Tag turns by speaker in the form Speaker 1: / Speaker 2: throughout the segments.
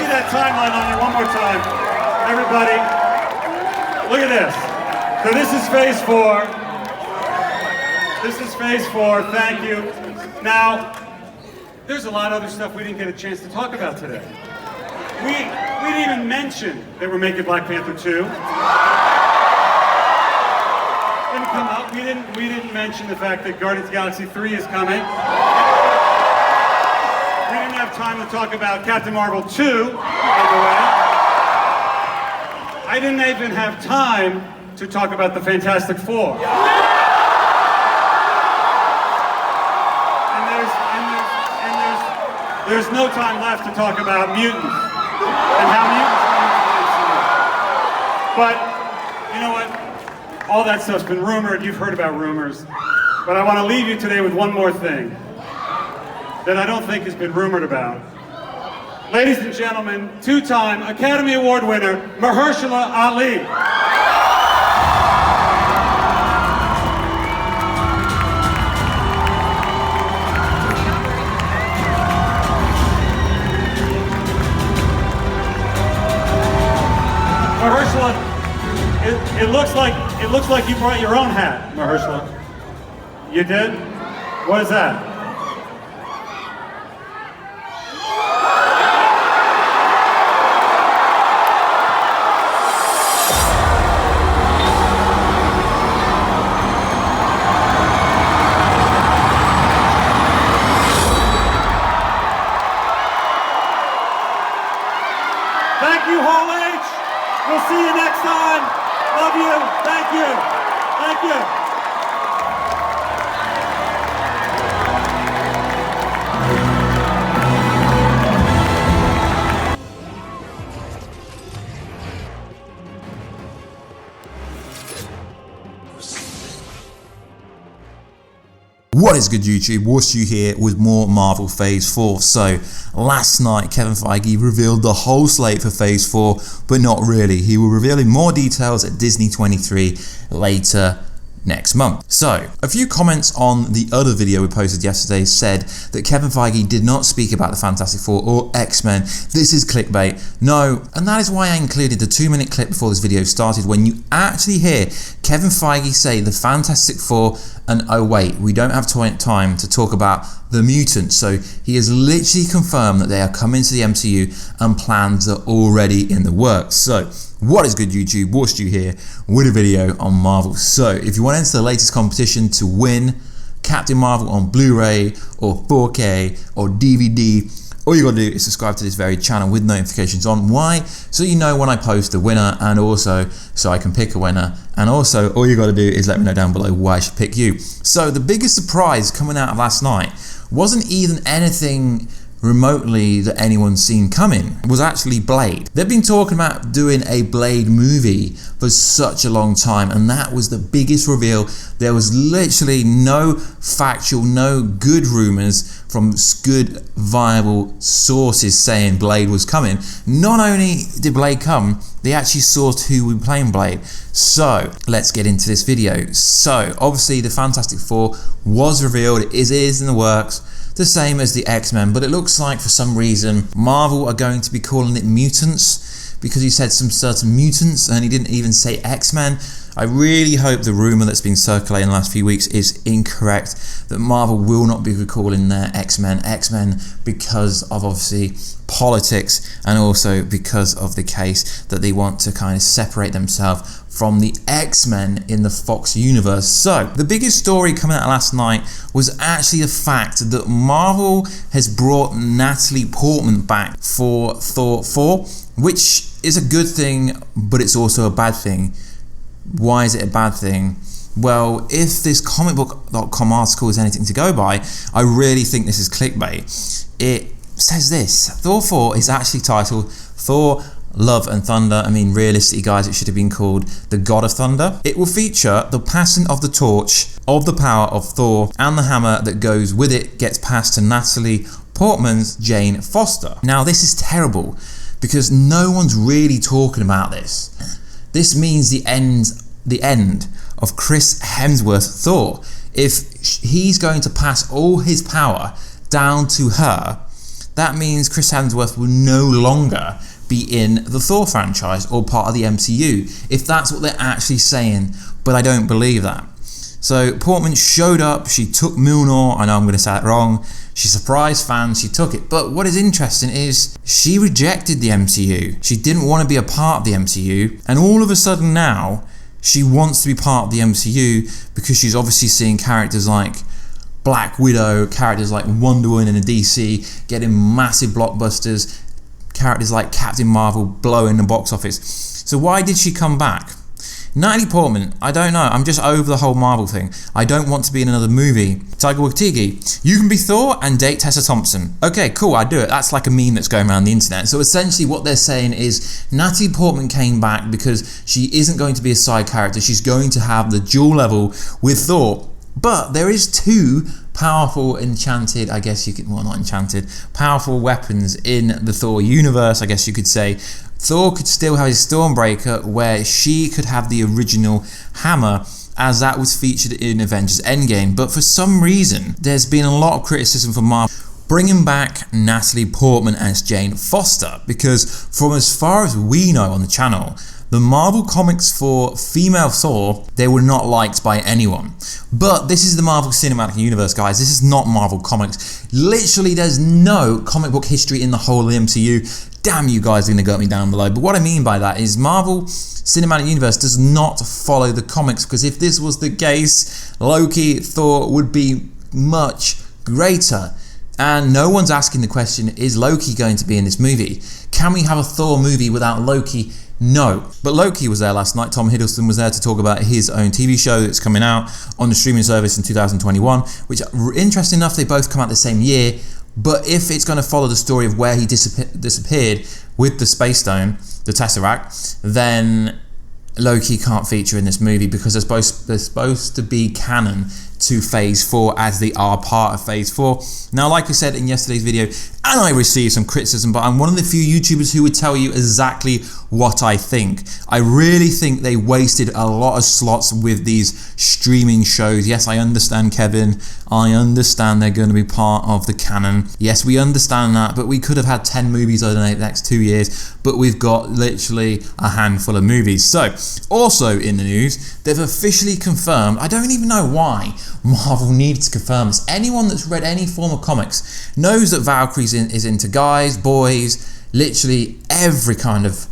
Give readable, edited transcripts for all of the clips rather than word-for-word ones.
Speaker 1: that timeline on you one more time. Everybody, look at this. So this is phase 4. This is phase 4, thank you. Now, there's a lot of other stuff we didn't get a chance to talk about today. We didn't even mention that we're making Black Panther 2. Didn't come up. We didn't mention the fact that Guardians of the Galaxy 3 is coming. We didn't have time to talk about Captain Marvel 2, by the way. I didn't even have time to talk about the Fantastic Four. There's no time left to talk about mutants and how mutants come into the MCU. But you know what? All that stuff's been rumored. You've heard about rumors. But I want to leave you today with one more thing that I don't think has been rumored about. Ladies and gentlemen, 2-time Academy Award winner Mahershala Ali. Mahershala, it looks like you brought your own hat, Mahershala. You did? What is that? Thank you, Hall H. We'll see you next time. Love you. Thank you. Thank you.
Speaker 2: What is good, YouTube? Warstu here with more Marvel Phase 4. So, last night Kevin Feige revealed the whole slate for Phase 4, but not really. He will reveal more details at Disney 23 later next month. So, a few comments on the other video we posted yesterday said that Kevin Feige did not speak about the Fantastic Four or X-Men. This is clickbait. No, and that is why I included the 2-minute clip before this video started when you actually hear Kevin Feige say the Fantastic Four and oh wait, we don't have time to talk about the mutants. So he has literally confirmed that they are coming to the MCU and plans are already in the works. So what is good, YouTube? Warstu here with a video on Marvel. So if you want to enter the latest competition to win Captain Marvel on Blu-ray or 4K or DVD, all you gotta do is subscribe to this very channel with notifications on. Why? So you know when I post a winner, and also so I can pick a winner, and also all you gotta do is let me know down below why I should pick you. So the biggest surprise coming out of last night wasn't even anything remotely that anyone's seen coming. It was actually Blade. They've been talking about doing a Blade movie for such a long time, and that was the biggest reveal. There was literally no factual, no good rumors from good viable sources saying Blade was coming. Not only did Blade come, they actually sourced who would be playing Blade. So let's get into this video. So obviously the Fantastic Four was revealed, it is in the works, the same as the X-Men, but it looks like for some reason Marvel are going to be calling it mutants, because he said some certain mutants and he didn't even say X-Men. I really hope the rumor that's been circulating in the last few weeks is incorrect, that Marvel will not be calling their X-Men because of obviously politics, and also because of the case that they want to kind of separate themselves from the X-Men in the Fox universe. So the biggest story coming out last night was actually the fact that Marvel has brought Natalie Portman back for Thor 4, which is a good thing, but it's also a bad thing. Why is it a bad thing? Well, if this comicbook.com article is anything to go by, I really think this is clickbait. It says this: Thor 4 is actually titled Thor Love and Thunder. I mean, realistically, guys, it should have been called The God of Thunder. It will feature the passing of the torch of the power of Thor, and the hammer that goes with it gets passed to Natalie Portman's Jane Foster. Now, this is terrible because no one's really talking about this. This means the end of Chris Hemsworth's Thor. If he's going to pass all his power down to her, that means Chris Hemsworth will no longer be in the Thor franchise or part of the MCU, if that's what they're actually saying, but I don't believe that. So Portman showed up, she took Mjolnir, I know I'm going to say it wrong, she surprised fans, she took it, but what is interesting is she rejected the MCU. She didn't want to be a part of the MCU, and all of a sudden now, she wants to be part of the MCU because she's obviously seeing characters like Black Widow, characters like Wonder Woman in the DC getting massive blockbusters, characters like Captain Marvel blowing the box office. So why did she come back? Natalie Portman, I don't know, I'm just over the whole Marvel thing. I don't want to be in another movie. Taika Waititi, you can be Thor and date Tessa Thompson. Okay, cool, I do it. That's like a meme that's going around the internet. So essentially what they're saying is Natalie Portman came back because she isn't going to be a side character. She's going to have the dual level with Thor. But there is two powerful enchanted, I guess you could, well, not enchanted, powerful weapons in the Thor universe, I guess you could say. Thor could still have his Stormbreaker, where she could have the original hammer, as that was featured in Avengers EndGame. But for some reason, there's been a lot of criticism from Marvel bringing back Natalie Portman as Jane Foster, because from as far as we know on the channel, the Marvel comics for female Thor, they were not liked by anyone. But this is the Marvel Cinematic Universe, guys. This is not Marvel Comics. Literally, there's no comic book history in the whole of the MCU. Damn, you guys are going to gut me down below. But what I mean by that is Marvel Cinematic Universe does not follow the comics, because if this was the case, Loki, Thor would be much greater. And no one's asking the question, is Loki going to be in this movie? Can we have a Thor movie without Loki? No. But Loki was there last night. Tom Hiddleston was there to talk about his own TV show that's coming out on the streaming service in 2021, which, interesting enough, they both come out the same year. But if it's going to follow the story of where he disappeared with the Space Stone, the Tesseract, then Loki can't feature in this movie because they're supposed to be canon to Phase 4, as they are part of Phase 4. Now, like I said in yesterday's video, and I received some criticism, but I'm one of the few YouTubers who would tell you exactly what I think. I really think they wasted a lot of slots with these streaming shows. Yes, I understand, Kevin. I understand they're going to be part of the canon. Yes, we understand that, but we could have had 10 movies over the next 2 years, but we've got literally a handful of movies. So, also in the news, they've officially confirmed, I don't even know why Marvel needed to confirm this. Anyone that's read any form of comics knows that Valkyrie is into guys, boys, literally every kind of,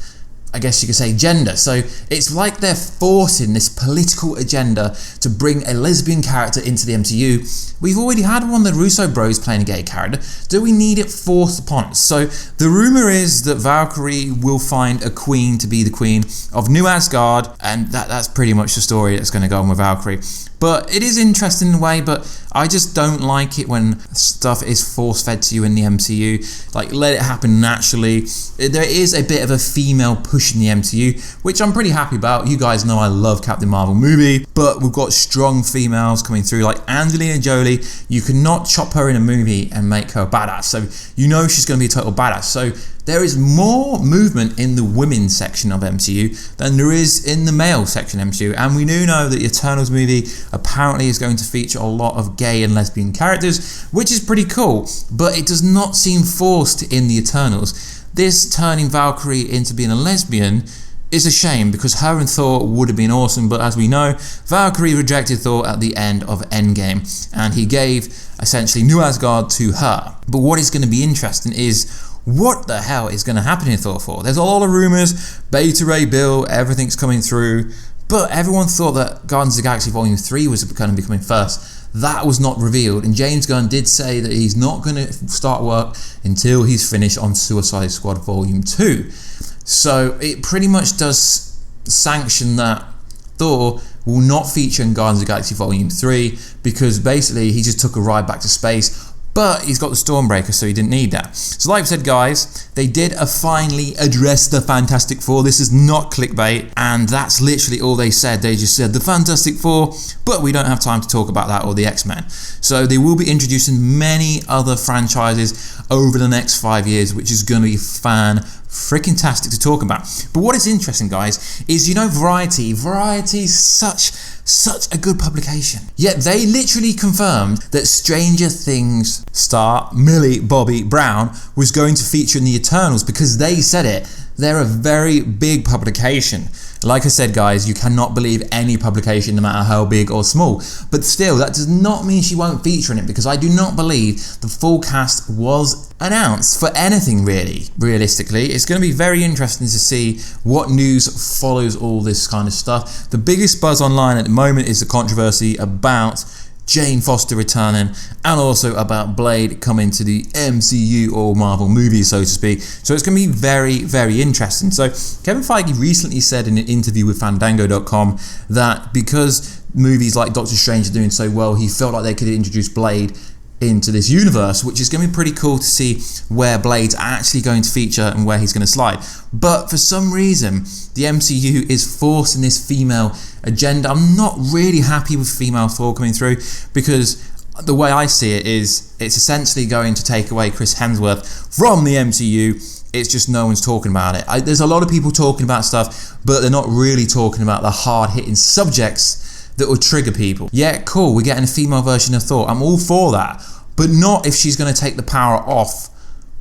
Speaker 2: I guess you could say, gender. So it's like they're forcing this political agenda to bring a lesbian character into the MCU. We've already had one of the Russo bros playing a gay character. Do we need it forced upon us? So the rumor is that Valkyrie will find a queen to be the queen of New Asgard, and that's pretty much the story that's going to go on with Valkyrie. But it is interesting in a way, but I just don't like it when stuff is force-fed to you in the MCU. Like, let it happen naturally. There is a bit of a female push in the MCU, which I'm pretty happy about. You guys know I love Captain Marvel movie, but we've got strong females coming through, like Angelina Jolie. You cannot chop her in a movie and make her a badass. So you know she's going to be a total badass. So there is more movement in the women's section of MCU than there is in the male section of MCU. And we do know that the Eternals movie apparently is going to feature a lot of gay and lesbian characters, which is pretty cool, but it does not seem forced in the Eternals. This turning Valkyrie into being a lesbian is a shame, because her and Thor would have been awesome, but as we know, Valkyrie rejected Thor at the end of EndGame, and he gave essentially New Asgard to her. But what is going to be interesting is, what the hell is going to happen in Thor 4? There's a lot of rumours, Beta Ray Bill, everything's coming through, but everyone thought that Guardians of the Galaxy Volume 3 was going to be coming first. That was not revealed, and James Gunn did say that he's not going to start work until he's finished on Suicide Squad Volume 2. So it pretty much does sanction that Thor will not feature in Guardians of the Galaxy Volume 3, because basically he just took a ride back to space. But he's got the Stormbreaker, so he didn't need that. So like I said, guys, they did finally address the Fantastic Four. This is not clickbait, and that's literally all they said. They just said the Fantastic Four, but we don't have time to talk about that, or the X-Men. So they will be introducing many other franchises over the next 5 years, which is going to be freaking tastic to talk about. But what is interesting, guys, is, you know, Variety's such a good publication. Yet they literally confirmed that Stranger Things star Millie Bobby Brown was going to feature in the Eternals because they said it. They're a very big publication. Like I said, guys, you cannot believe any publication, no matter how big or small. But still, that does not mean she won't feature in it, because I do not believe the full cast was announced for anything, really. Realistically, it's going to be very interesting to see what news follows all this kind of stuff. The biggest buzz online at the moment is the controversy about Jane Foster returning, and also about Blade coming to the MCU or Marvel movies, so to speak. So it's going to be very, very interesting. So Kevin Feige recently said in an interview with Fandango.com that because movies like Doctor Strange are doing so well, he felt like they could introduce Blade into this universe, which is going to be pretty cool to see where Blade's actually going to feature and where he's going to slide. But for some reason, the MCU is forcing this female agenda. I'm not really happy with female Thor coming through, because the way I see it is it's essentially going to take away Chris Hemsworth from the MCU. It's just no one's talking about it. There's a lot of people talking about stuff, but they're not really talking about the hard-hitting subjects that will trigger people. Yeah, cool, we're getting a female version of Thor. I'm all for that, but not if she's going to take the power off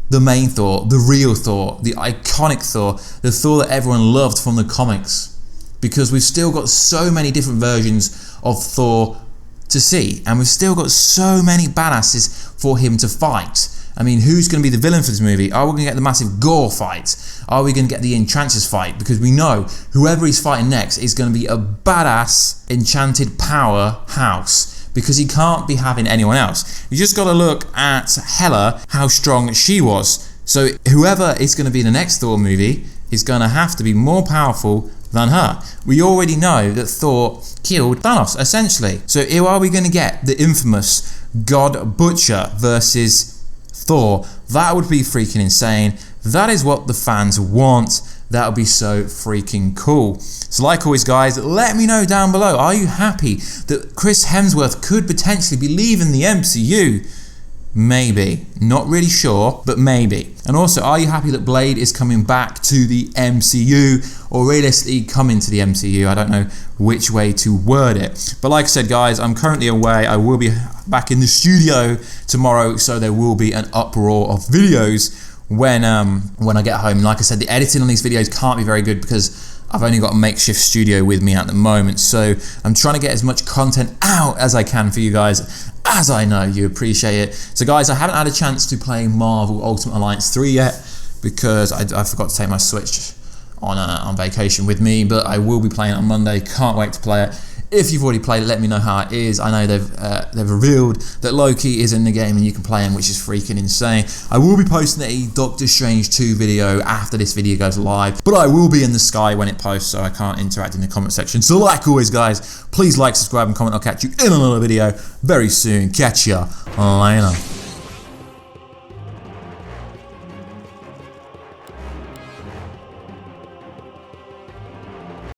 Speaker 2: the main Thor, the real Thor, the iconic Thor, the Thor that everyone loved from the comics. Because we've still got so many different versions of Thor to see, and we've still got so many badasses for him to fight. I mean, who's going to be the villain for this movie? Are we going to get the massive gore fight? Are we going to get the Enchantress fight? Because we know whoever he's fighting next is going to be a badass enchanted powerhouse, because he can't be having anyone else. You just got to look at Hela, how strong she was. So whoever is going to be in the next Thor movie is going to have to be more powerful than her. We already know that Thor killed Thanos, essentially. So who are we going to get? The infamous God Butcher versus Thor. That would be freaking insane. That is what the fans want. That would be so freaking cool. So like always, guys, let me know down below. Are you happy that Chris Hemsworth could potentially be leaving the MCU? Maybe. Not really sure, but maybe. And also, are you happy that Blade is coming back to the MCU, or realistically coming to the MCU? I don't know which way to word it. But like I said, guys, I'm currently away. I will be back in the studio tomorrow, so there will be an uproar of videos when I get home. Like I said, the editing on these videos can't be very good because I've only got a makeshift studio with me at the moment, so I'm trying to get as much content out as I can for you guys, as I know you appreciate it. So guys, I haven't had a chance to play Marvel Ultimate Alliance 3 yet because I forgot to take my Switch on vacation with me, but I will be playing it on Monday. Can't wait to play it. If you've already played it, let me know how it is. I know they've revealed that Loki is in the game and you can play him, which is freaking insane. I will be posting a Doctor Strange 2 video after this video goes live, but I will be in the sky when it posts, so I can't interact in the comment section. So like always, guys, please like, subscribe, and comment. I'll catch you in another video very soon. Catch ya later.